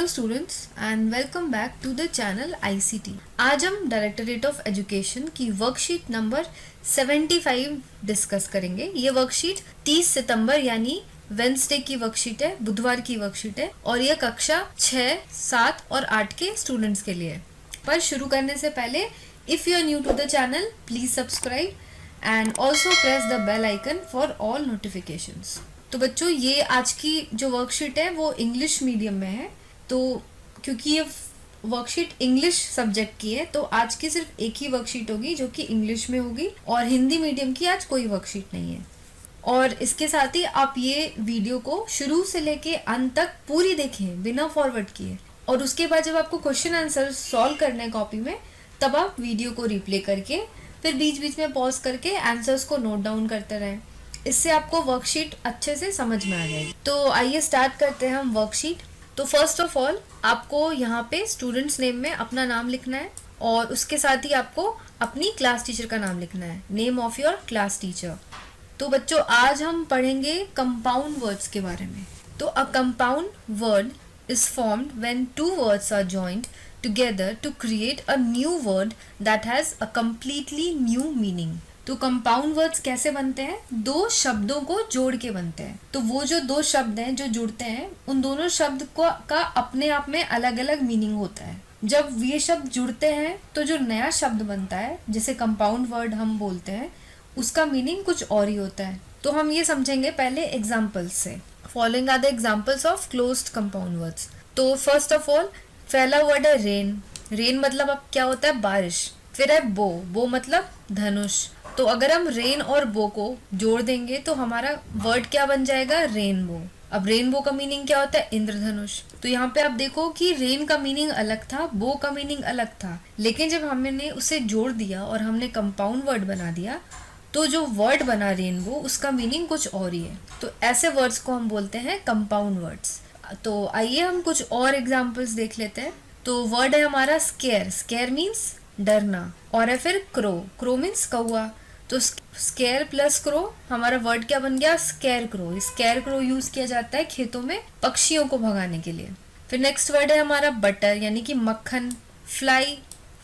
Hello students and welcome back to the channel ICT. आज हम directorate of education की worksheet number 75 discuss करेंगे। ये वर्कशीट 30 सितंबर यानी वेंसडे की वर्कशीट है, बुधवार की वर्कशीट है और यह कक्षा 6, 7 और 8 के स्टूडेंट्स के लिए है। पर शुरू करने से पहले if you are new to the channel please subscribe and also press the bell icon for all notifications. तो बच्चों, ये आज की जो वर्कशीट है वो इंग्लिश मीडियम में है, तो क्योंकि ये वर्कशीट इंग्लिश सब्जेक्ट की है तो आज की सिर्फ एक ही वर्कशीट होगी जो कि इंग्लिश में होगी और हिंदी मीडियम की आज कोई वर्कशीट नहीं है। और इसके साथ ही आप ये वीडियो को शुरू से लेके अंत तक पूरी देखें बिना फॉरवर्ड किए, और उसके बाद जब आपको क्वेश्चन आंसर सॉल्व करना है कॉपी में तब आप वीडियो को रिप्ले करके फिर बीच बीच में पॉज करके आंसर्स को नोट डाउन करते रहें। इससे आपको वर्कशीट अच्छे से समझ में आ जाएगी। तो आइए स्टार्ट करते हैं हम वर्कशीट। तो फर्स्ट ऑफ ऑल आपको यहाँ पे स्टूडेंट्स नेम में अपना नाम लिखना है और उसके साथ ही आपको अपनी क्लास टीचर का नाम लिखना है, name of your class teacher. तो बच्चों, आज हम पढ़ेंगे कंपाउंड वर्ड्स के बारे में। तो a compound word is formed when two words are joined together to create a new word that has a completely new meaning। तो कंपाउंड वर्ड्स कैसे बनते हैं? दो शब्दों को जोड़ के बनते हैं। तो वो जो दो शब्द हैं जो जुड़ते हैं उन दोनों शब्द का अपने आप में अलग अलग मीनिंग होता है। जब ये शब्द जुड़ते हैं तो जो नया शब्द बनता है जिसे कंपाउंड वर्ड हम बोलते हैं उसका मीनिंग कुछ और ही होता है। तो हम ये समझेंगे पहले एग्जाम्पल्स से। Following are the examples of closed compound words. तो फर्स्ट ऑफ ऑल पहला वर्ड है रेन। रेन मतलब अब क्या होता है? बारिश। फिर है बो। बो मतलब धनुष। तो अगर हम रेन और बो को जोड़ देंगे तो हमारा वर्ड क्या बन जाएगा? रेनबो। अब रेनबो का मीनिंग क्या होता है? इंद्रधनुष। तो यहाँ पे आप देखो कि रेन का मीनिंग अलग था, बो का मीनिंग अलग था, लेकिन जब हमने उसे जोड़ दिया और हमने कंपाउंड वर्ड बना दिया तो जो वर्ड बना रेनबो उसका मीनिंग कुछ और ही है। तो ऐसे वर्ड्स को हम बोलते हैं कंपाउंड वर्ड्स। तो आइए हम कुछ और एग्जाम्पल्स देख लेते हैं। तो वर्ड है हमारा स्केयर। स्केयर मीन्स डरना। और है फिर क्रो। क्रो मीन्स कौआ। तो स्केयर प्लस क्रो हमारा वर्ड क्या बन गया? Square crow. Square crow use किया जाता है खेतों में पक्षियों को भगाने के लिए। फिर नेक्स्ट वर्ड है हमारा बटर यानी कि मक्खन। फ्लाई।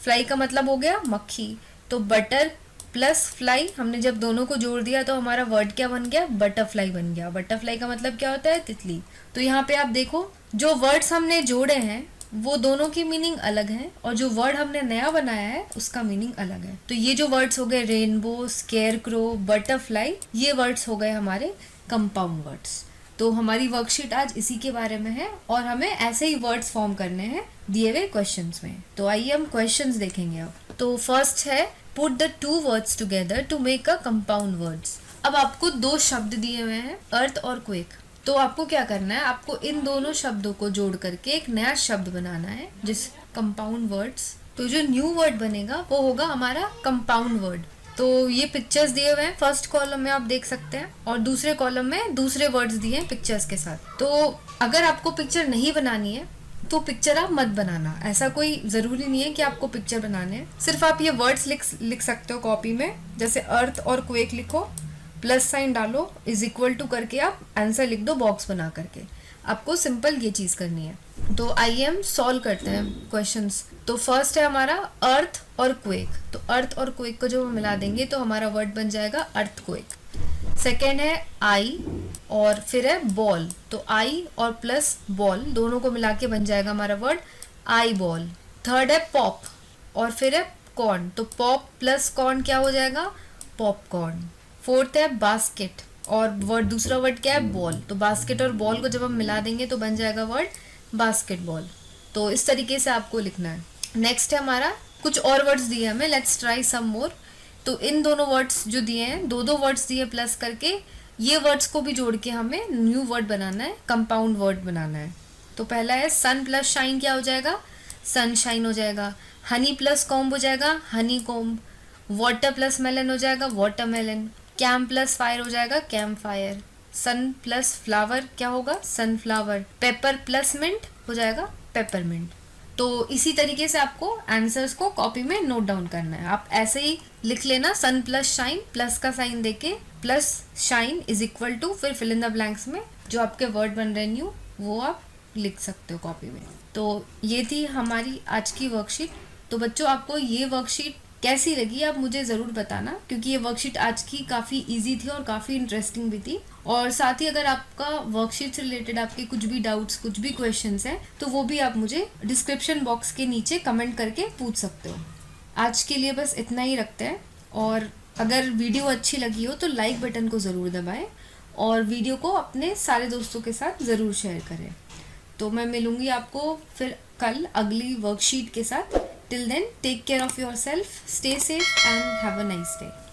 फ्लाई का मतलब हो गया मक्खी। तो बटर प्लस फ्लाई हमने जब दोनों को जोड़ दिया तो हमारा वर्ड क्या बन गया? बटरफ्लाई बन गया। बटरफ्लाई का मतलब क्या होता है? तितली। तो यहाँ पे आप देखो जो वर्ड्स हमने जोड़े हैं वो दोनों की मीनिंग अलग है और जो वर्ड हमने नया बनाया है उसका मीनिंग अलग है। तो ये जो वर्ड्स हो गए रेनबो, स्केयर क्रो, बटरफ्लाई, ये वर्ड्स हो गए हमारे कंपाउंड वर्ड्स। तो हमारी वर्कशीट आज इसी के बारे में है और हमें ऐसे ही वर्ड्स फॉर्म करने हैं दिए हुए क्वेश्चंस में। तो आइए हम क्वेश्चंस देखेंगे अब। तो फर्स्ट है put the two words together to make a compound words. अब आपको दो शब्द दिए हुए हैं, अर्थ और क्वेक। तो आपको क्या करना है? आपको इन दोनों शब्दों को जोड़ करके एक नया शब्द बनाना है जिस कंपाउंड वर्ड्स। तो जो न्यू वर्ड बनेगा वो होगा हमारा कंपाउंड वर्ड। तो ये पिक्चर्स दिए हुए हैं, फर्स्ट कॉलम में आप देख सकते हैं और दूसरे कॉलम में दूसरे वर्ड्स दिए हैं पिक्चर्स के साथ। तो अगर आपको पिक्चर नहीं बनानी है तो पिक्चर आप मत बनाना। ऐसा कोई ज़रूरी नहीं है कि आपको पिक्चर बनाने हैं, सिर्फ आप ये वर्ड्स लिख सकते हो कॉपी में। जैसे अर्थ और क्वेक लिखो, प्लस साइन डालो, इज इक्वल टू करके आप आंसर लिख दो बॉक्स बना करके। आपको सिंपल ये चीज़ करनी है। तो आइए हम सॉल्व करते हैं क्वेश्चंस। तो फर्स्ट है हमारा अर्थ और क्वेक। तो अर्थ और क्वेक को जब हम मिला देंगे तो हमारा वर्ड बन जाएगा अर्थक्वेक। सेकेंड है आई और फिर है बॉल। तो आई और प्लस बॉल दोनों को मिला के बन जाएगा हमारा वर्ड आई बॉल। थर्ड है पॉप और फिर है कॉर्न। तो पॉप प्लस कॉर्न क्या हो जाएगा? पॉपकॉर्न। फोर्थ है बास्केट और वर्ड दूसरा वर्ड क्या है? बॉल। तो बास्केट और बॉल को जब हम मिला देंगे तो बन जाएगा वर्ड बास्केटबॉल। तो इस तरीके से आपको लिखना है। नेक्स्ट है हमारा कुछ और वर्ड्स दिए हमें, लेट्स ट्राई सम मोर। तो इन दोनों वर्ड्स जो दिए हैं, दो वर्ड्स दिए प्लस करके, ये वर्ड्स को भी जोड़ के हमें न्यू वर्ड बनाना है, कंपाउंड वर्ड बनाना है। तो पहला है सन प्लस शाइन क्या हो जाएगा? सनशाइन हो जाएगा। हनी प्लस कॉम्ब हो जाएगा honey comb. Water plus melon हो जाएगा वाटरमेलन। कैम्प प्लस फायर हो जाएगा camp fire. Sun plus flower क्या होगा? सनफ्लावर। पेपर प्लस मिंट हो जाएगा पेपरमिंट। तो इसी तरीके से आपको आंसर्स को कॉपी में नोट डाउन करना है। आप ऐसे ही लिख लेना, सन प्लस शाइन, प्लस का साइन देके plus shine is equal to, फिर फिल इन द ब्लैंक्स में जो आपके वर्ड बन रहे न्यू वो आप लिख सकते हो कॉपी में। तो ये थी हमारी आज की वर्कशीट। तो बच्चों, आपको ये वर्कशीट कैसी लगी आप मुझे ज़रूर बताना, क्योंकि ये वर्कशीट आज की काफ़ी इजी थी और काफ़ी इंटरेस्टिंग भी थी। और साथ ही अगर आपका वर्कशीट से रिलेटेड आपके कुछ भी डाउट्स, कुछ भी क्वेश्चंस हैं, तो वो भी आप मुझे डिस्क्रिप्शन बॉक्स के नीचे कमेंट करके पूछ सकते हो। आज के लिए बस इतना ही रखते हैं। और अगर वीडियो अच्छी लगी हो तो लाइक बटन को ज़रूर दबाएं और वीडियो को अपने सारे दोस्तों के साथ ज़रूर शेयर करें। तो मैं मिलूँगी आपको फिर कल अगली वर्कशीट के साथ। Till then, take care of yourself, stay safe and have a nice day.